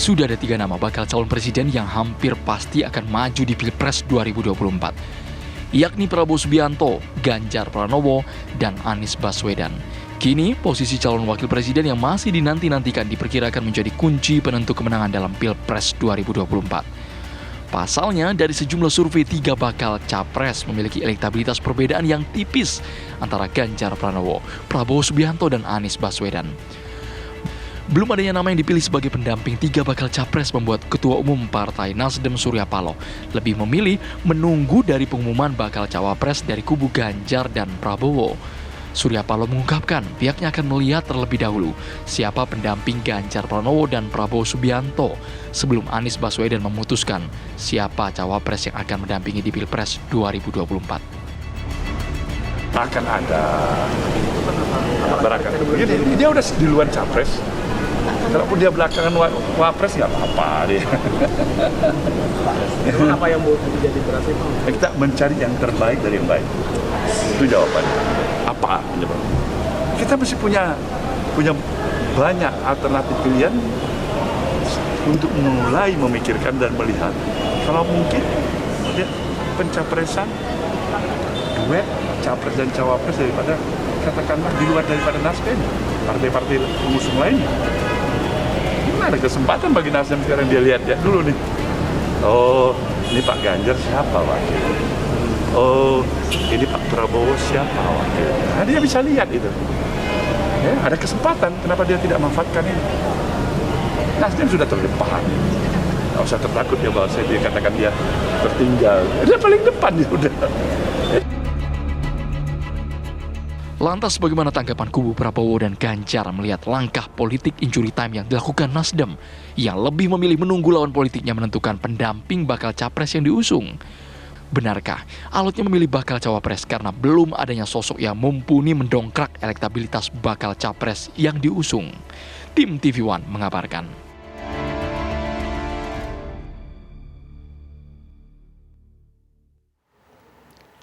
Sudah ada 3 nama bakal calon presiden yang hampir pasti akan maju di Pilpres 2024, yakni Prabowo Subianto, Ganjar Pranowo, dan Anies Baswedan. Kini, posisi calon wakil presiden yang masih dinanti-nantikan diperkirakan menjadi kunci penentu kemenangan dalam Pilpres 2024. Pasalnya, dari sejumlah survei 3 bakal capres memiliki elektabilitas perbedaan yang tipis antara Ganjar Pranowo, Prabowo Subianto, dan Anies Baswedan. Belum adanya nama yang dipilih sebagai pendamping 3 bakal capres membuat Ketua Umum Partai Nasdem Surya Paloh lebih memilih menunggu dari pengumuman bakal cawapres dari kubu Ganjar dan Prabowo. Surya Paloh mengungkapkan pihaknya akan melihat terlebih dahulu siapa pendamping Ganjar Pranowo dan Prabowo Subianto sebelum Anies Baswedan memutuskan siapa cawapres yang akan mendampingi di Pilpres 2024. Akan ada berakan. Dia udah duluan capres. Kalaupun dia belakangan wapres nggak apa-apa dia. Memang apa yang mau jadi berhasil? Kita mencari yang terbaik dari yang baik. Itu jawabannya. Apa penyebabnya? Kita mesti punya banyak alternatif pilihan untuk mulai memikirkan dan melihat. Kalau mungkin pencapresan duet capres dan cawapres daripada katakanlah di luar daripada Nasdem, partai-partai pengusung lainnya. Ada kesempatan bagi Nasdem sekarang dia lihat ya dulu nih. Oh, ini Pak Ganjar siapa wakilnya? Oh, ini Pak Prabowo siapa wakilnya? Nah, dia bisa lihat itu. Ya, ada kesempatan. Kenapa dia tidak memanfaatkan ini? Nasdem sudah terdepan. Nggak usah tertakut ya bahwa saya dikatakan dia tertinggal. Dia paling depan ya udah. Lantas bagaimana tanggapan kubu Prabowo dan Ganjar melihat langkah politik injury time yang dilakukan Nasdem yang lebih memilih menunggu lawan politiknya menentukan pendamping bakal capres yang diusung? Benarkah alotnya memilih bakal cawapres karena belum adanya sosok yang mumpuni mendongkrak elektabilitas bakal capres yang diusung? Tim TV One mengabarkan.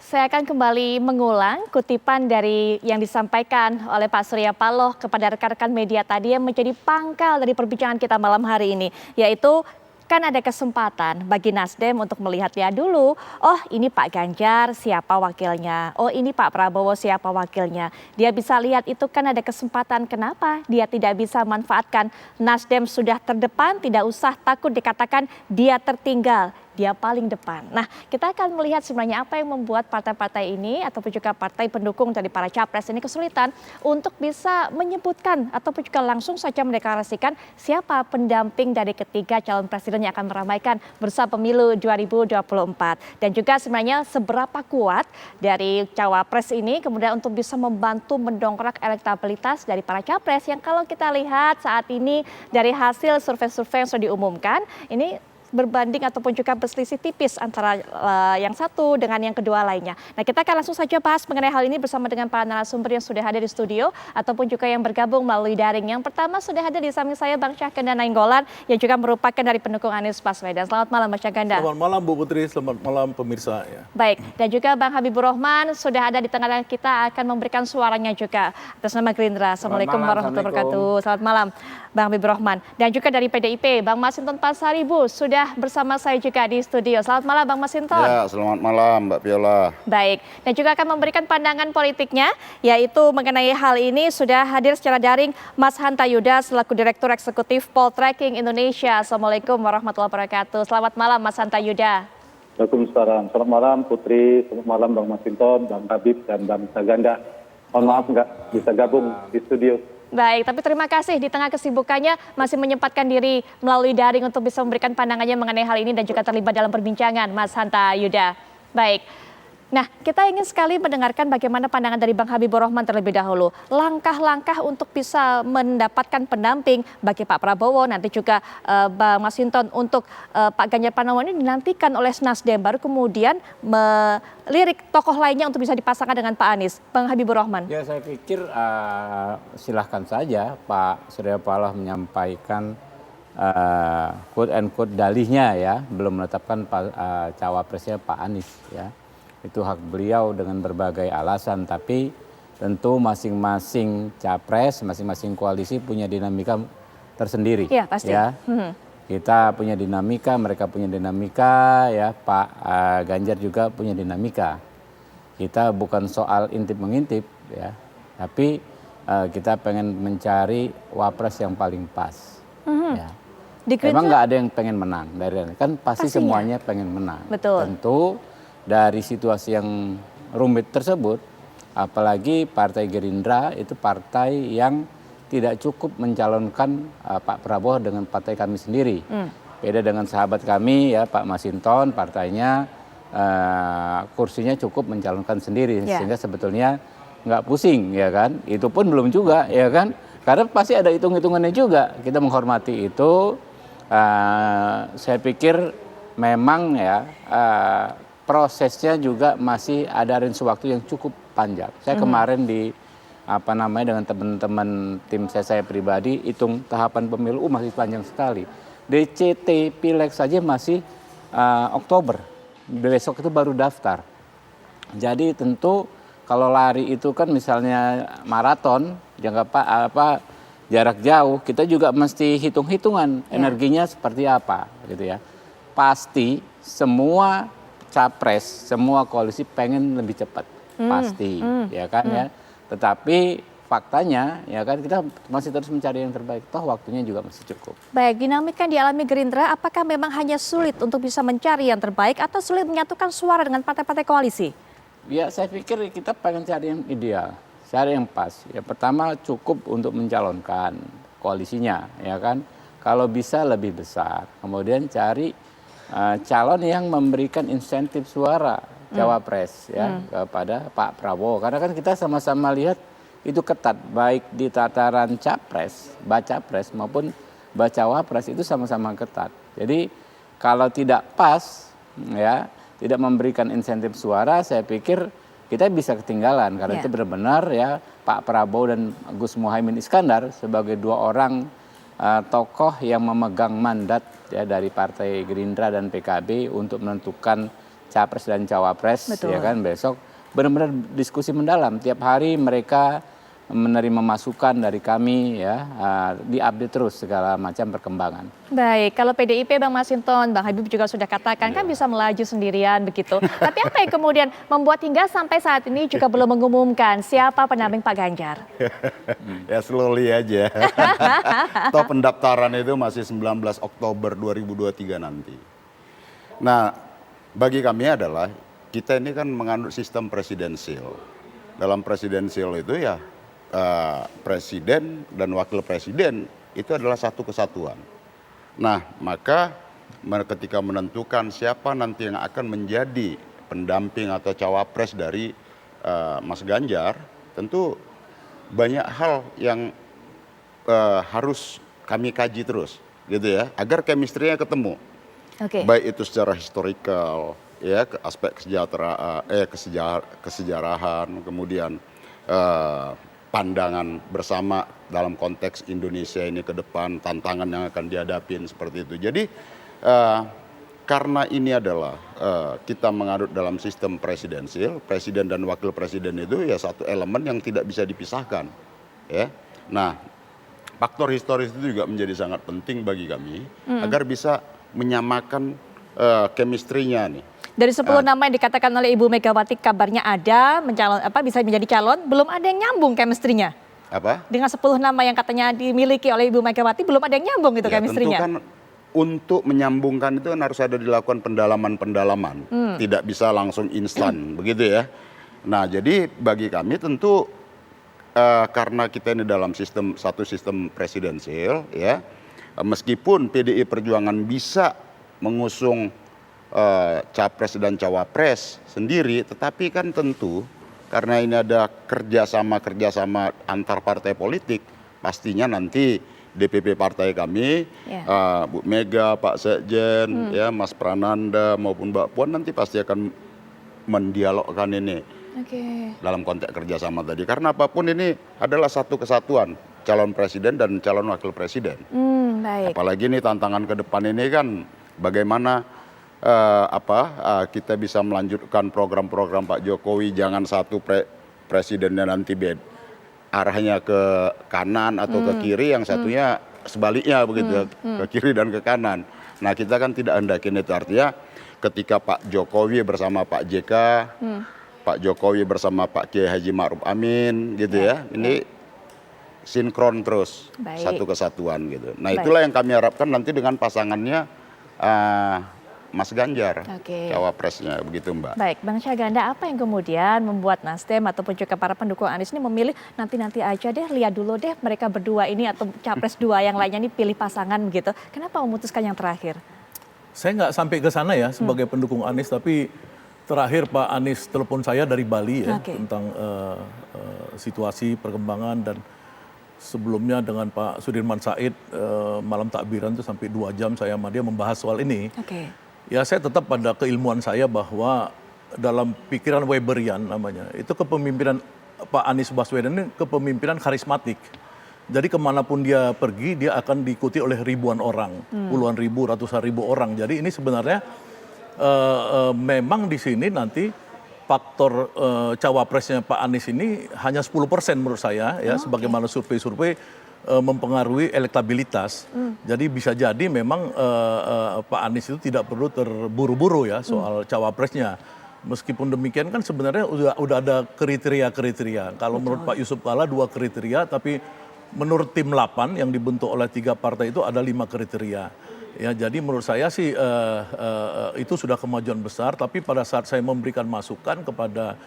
Saya akan kembali mengulang kutipan dari yang disampaikan oleh Pak Surya Paloh kepada rekan-rekan media tadi yang menjadi pangkal dari perbincangan kita malam hari ini, yaitu kan ada kesempatan bagi Nasdem untuk melihat ya dulu, oh ini Pak Ganjar siapa wakilnya, oh ini Pak Prabowo siapa wakilnya. Dia bisa lihat itu kan ada kesempatan, kenapa dia tidak bisa manfaatkan. Nasdem sudah terdepan, tidak usah takut dikatakan dia tertinggal. Dia paling depan. Nah, kita akan melihat sebenarnya apa yang membuat partai-partai ini ataupun juga partai pendukung dari para capres ini kesulitan untuk bisa menyebutkan ataupun juga langsung saja mendeklarasikan siapa pendamping dari ketiga calon presiden yang akan meramaikan bursa pemilu 2024. Dan juga sebenarnya seberapa kuat dari cawapres ini kemudian untuk bisa membantu mendongkrak elektabilitas dari para capres yang kalau kita lihat saat ini dari hasil survei-survei yang sudah diumumkan, ini berbanding ataupun juga berselisih tipis antara yang satu dengan yang kedua lainnya. Nah, kita akan langsung saja bahas mengenai hal ini bersama dengan para narasumber yang sudah hadir di studio ataupun juga yang bergabung melalui daring. Yang pertama sudah hadir di samping saya Bang Syahganda Nainggolan yang juga merupakan dari pendukung Anies Baswedan. Selamat malam Bang Syahganda. Selamat malam Bu Putri, selamat malam pemirsa ya. Baik, dan juga Bang Habibur Rahman sudah ada di tengah kita akan memberikan suaranya juga atas nama Gerindra. Assalamualaikum warahmatullahi wabarakatuh. Selamat malam Bang Habibur Rahman. Dan juga dari PDIP Bang Masinton Pasaribu sudah bersama saya juga di studio. Selamat malam Bang Masinton. Ya, selamat malam Mbak Viola. Baik, dan juga akan memberikan pandangan politiknya, yaitu mengenai hal ini sudah hadir secara daring Mas Hanta Yuda selaku Direktur Eksekutif Poltreking Indonesia. Assalamualaikum warahmatullahi wabarakatuh. Selamat malam Mas Hanta Yuda. Waalaikumsalam. Selamat malam Putri, selamat malam Bang Masinton, Bang Habib, dan Bang Syahganda. Mohon maaf nggak bisa gabung di studio. Baik, tapi terima kasih di tengah kesibukannya masih menyempatkan diri melalui daring untuk bisa memberikan pandangannya mengenai hal ini dan juga terlibat dalam perbincangan Mas Hanta Yuda. Baik, nah kita ingin sekali mendengarkan bagaimana pandangan dari Bang Habibur Rahman terlebih dahulu. Langkah-langkah untuk bisa mendapatkan pendamping bagi Pak Prabowo, nanti juga Bang Masinton untuk Pak Ganjar Pranowo ini dinantikan oleh Nasdem, baru kemudian melirik tokoh lainnya untuk bisa dipasangkan dengan Pak Anies. Bang Habibur Rahman. Ya saya pikir silahkan saja Pak Surya Paloh menyampaikan quote and quote dalihnya ya, belum menetapkan cawapresnya Pak Anies ya. Itu hak beliau dengan berbagai alasan, tapi tentu masing-masing capres, masing-masing koalisi punya dinamika tersendiri. Iya pasti. Ya. Kita punya dinamika, mereka punya dinamika, ya Pak Ganjar juga punya dinamika. Kita bukan soal intip-mengintip, ya, tapi kita pengen mencari wapres yang paling pas. Ya. Memang nggak ada yang pengen menang dari kan pasti Pastinya. semuanya pengen menang. Betul. Tentu dari situasi yang rumit tersebut, apalagi Partai Gerindra itu partai yang tidak cukup mencalonkan Pak Prabowo dengan partai kami sendiri. Beda dengan sahabat kami ya Pak Masinton, partainya kursinya cukup mencalonkan sendiri, sehingga sebetulnya nggak pusing ya kan. Itu pun belum juga ya kan. Karena pasti ada hitung-hitungannya juga. Kita menghormati itu. Saya pikir memang ya prosesnya juga masih ada range waktu yang cukup panjang. Saya kemarin dengan teman-teman tim saya pribadi hitung tahapan pemilu masih panjang sekali. DCT Pileg saja masih Oktober. Besok itu baru daftar. Jadi tentu kalau lari itu kan misalnya maraton jarak jauh, kita juga mesti hitung-hitungan energinya seperti apa gitu ya. Pasti semua capres, semua koalisi pengen lebih cepat. Pasti ya kan ya. Tetapi faktanya ya kan kita masih terus mencari yang terbaik. Toh waktunya juga masih cukup. Baik, dinamika yang dialami Gerindra apakah memang hanya sulit untuk bisa mencari yang terbaik atau sulit menyatukan suara dengan partai-partai koalisi? Ya saya pikir kita pengen cari yang ideal, cari yang pas. Ya pertama cukup untuk mencalonkan koalisinya, ya kan. Kalau bisa lebih besar. Kemudian cari calon yang memberikan insentif suara cawapres ya kepada Pak Prabowo. Karena kan kita sama-sama lihat itu ketat, baik di tataran capres, bacapres maupun bacawapres itu sama-sama ketat. Jadi kalau tidak pas, ya. Tidak memberikan insentif suara, saya pikir kita bisa ketinggalan karena itu benar-benar ya Pak Prabowo dan Gus Muhaimin Iskandar sebagai dua orang tokoh yang memegang mandat ya dari Partai Gerindra dan PKB untuk menentukan capres dan cawapres. Betul. Ya kan besok benar-benar diskusi mendalam tiap hari mereka menerima masukan dari kami ya diupdate terus segala macam perkembangan. Baik, kalau PDIP Bang Masinton, Bang Habib juga sudah katakan kan bisa melaju sendirian begitu. Tapi apa yang kemudian membuat hingga sampai saat ini juga belum mengumumkan siapa pendamping Pak Ganjar? Ya slowly aja. Toh pendaftaran itu masih 19 Oktober 2023 nanti. Nah, bagi kami adalah kita ini kan menganut sistem presidensial. Dalam presidensial itu ya presiden dan wakil presiden itu adalah satu kesatuan. Nah, maka ketika menentukan siapa nanti yang akan menjadi pendamping atau cawapres dari Mas Ganjar, tentu banyak hal yang harus kami kaji terus, gitu ya, agar chemistry-nya ketemu. Baik itu secara historical, ya, aspek kesejarahan, kemudian pandangan bersama dalam konteks Indonesia ini ke depan, tantangan yang akan dihadapin seperti itu. Jadi karena ini adalah kita mengadut dalam sistem presidensial, presiden dan wakil presiden itu ya satu elemen yang tidak bisa dipisahkan. Ya. Nah, faktor historis itu juga menjadi sangat penting bagi kami agar bisa menyamakan chemistry-nya nih. Dari 10 nama yang dikatakan oleh Ibu Megawati kabarnya ada bisa menjadi calon, belum ada yang nyambung chemistry-nya. Apa? Dengan 10 nama yang katanya dimiliki oleh Ibu Megawati belum ada yang nyambung gitu chemistry-nya. Tentu kan untuk menyambungkan itu kan harus ada dilakukan pendalaman-pendalaman. Tidak bisa langsung instan begitu ya. Nah, jadi bagi kami tentu karena kita ini dalam satu sistem presidensial ya, meskipun PDI Perjuangan bisa mengusung capres dan cawapres sendiri, tetapi kan tentu karena ini ada kerjasama antar partai politik, pastinya nanti DPP partai kami, Bu Mega, Pak Sekjen, ya Mas Prananda maupun Mbak Puan nanti pasti akan mendialogkan ini dalam konteks kerjasama tadi. Karena apapun ini adalah satu kesatuan, calon presiden dan calon wakil presiden. Baik. Apalagi ini tantangan ke depan ini kan bagaimana kita bisa melanjutkan program-program Pak Jokowi, jangan satu presidennya nanti arahnya ke kanan atau ke kiri, yang satunya sebaliknya begitu, ke kiri dan ke kanan. Nah kita kan tidak hendakin itu, artinya ketika Pak Jokowi bersama Pak JK, Pak Jokowi bersama Pak Kiai Haji Ma'ruf Amin gitu ya, ini sinkron terus, Baik. satu kesatuan gitu. Nah Baik. itulah yang kami harapkan nanti dengan pasangannya Mas Ganjar, Oke. cawapresnya begitu Mbak. Baik, Bang Syahganda, apa yang kemudian membuat Nasdem ataupun juga para pendukung Anies ini memilih nanti aja deh, lihat dulu deh mereka berdua ini atau capres dua yang lainnya ini pilih pasangan begitu. Kenapa memutuskan yang terakhir? Saya nggak sampai ke sana ya sebagai pendukung Anies, tapi terakhir Pak Anies telepon saya dari Bali ya, Oke. tentang situasi perkembangan, dan sebelumnya dengan Pak Sudirman Said malam takbiran itu sampai 2 jam saya sama dia membahas soal ini. Oke. Ya saya tetap pada keilmuan saya bahwa dalam pikiran Weberian namanya, itu kepemimpinan Pak Anies Baswedan ini kepemimpinan karismatik. Jadi kemanapun dia pergi, dia akan diikuti oleh ribuan orang, puluhan ribu, ratusan ribu orang. Jadi ini sebenarnya memang di sini nanti faktor cawapresnya Pak Anies ini hanya 10% menurut saya, ya, sebagaimana survei-survei mempengaruhi elektabilitas. Jadi bisa jadi memang Pak Anies itu tidak perlu terburu-buru ya soal cawapresnya. Meskipun demikian kan sebenarnya udah ada kriteria-kriteria. Kalau menurut Pak Yusuf Kalla 2 kriteria, tapi menurut tim 8 yang dibentuk oleh 3 partai itu ada 5 kriteria. Ya, jadi menurut saya sih itu sudah kemajuan besar. Tapi pada saat saya memberikan masukan kepada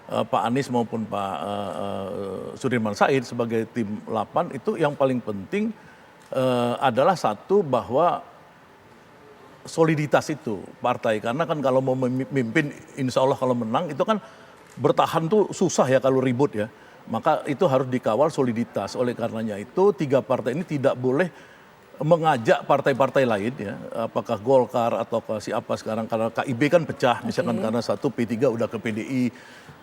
Pak Anies maupun Pak Sudirman Said sebagai tim 8, itu yang paling penting adalah satu, bahwa soliditas itu partai. Karena kan kalau mau memimpin, insya Allah kalau menang itu kan bertahan tuh susah ya kalau ribut ya. Maka itu harus dikawal soliditas. Oleh karenanya itu 3 partai ini tidak boleh mengajak partai-partai lain ya, apakah Golkar atau siapa sekarang, karena KIB kan pecah, misalkan karena satu P3 udah ke PDI,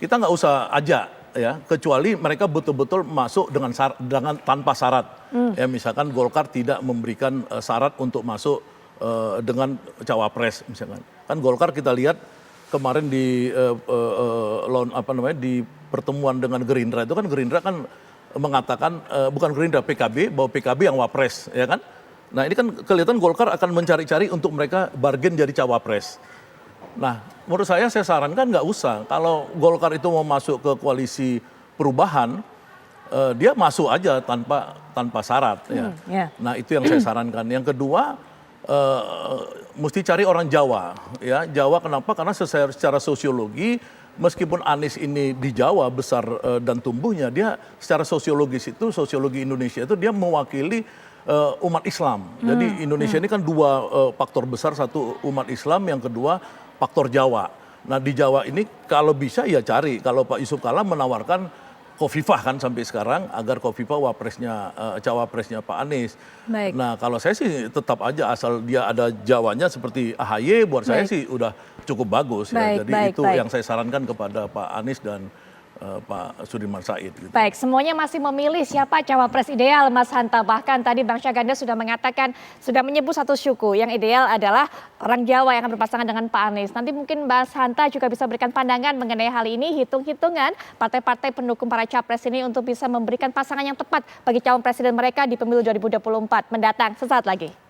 kita nggak usah ajak ya, kecuali mereka betul-betul masuk dengan tanpa syarat. Ya, misalkan Golkar tidak memberikan syarat untuk masuk dengan cawapres misalkan. Kan Golkar kita lihat kemarin di di pertemuan dengan Gerindra itu kan, Gerindra kan mengatakan bukan Gerindra, PKB, bahwa PKB yang wapres ya kan. Nah ini kan kelihatan Golkar akan mencari-cari untuk mereka bargain jadi cawapres. Nah menurut saya sarankan nggak usah. Kalau Golkar itu mau masuk ke koalisi perubahan, dia masuk aja tanpa syarat ya. Nah itu yang saya sarankan. Yang kedua, mesti cari orang Jawa ya. Jawa kenapa? Karena secara sosiologi, meskipun Anies ini di Jawa besar dan tumbuhnya, dia secara sosiologis itu, sosiologi Indonesia itu dia mewakili umat Islam. Jadi Indonesia ini kan 2 faktor besar, satu umat Islam, yang kedua faktor Jawa. Nah di Jawa ini kalau bisa ya cari, kalau Pak Yusuf Kalla menawarkan Khofifah kan sampai sekarang, agar Khofifah cawapresnya Pak Anies. Baik. Nah kalau saya sih tetap aja asal dia ada Jawanya seperti AHY, buat saya sih udah cukup bagus ya. Jadi itu yang saya sarankan kepada Pak Anies dan Pak Sudirman Said. Gitu. Baik, semuanya masih memilih siapa cawapres ideal, Mas Hanta. Bahkan tadi Bang Syahganda sudah mengatakan, sudah menyebut satu suku yang ideal adalah orang Jawa yang akan berpasangan dengan Pak Anies. Nanti mungkin Mas Hanta juga bisa berikan pandangan mengenai hal ini, hitung-hitungan partai-partai pendukung para capres ini untuk bisa memberikan pasangan yang tepat bagi calon presiden mereka di pemilu 2024 mendatang. Sesaat lagi.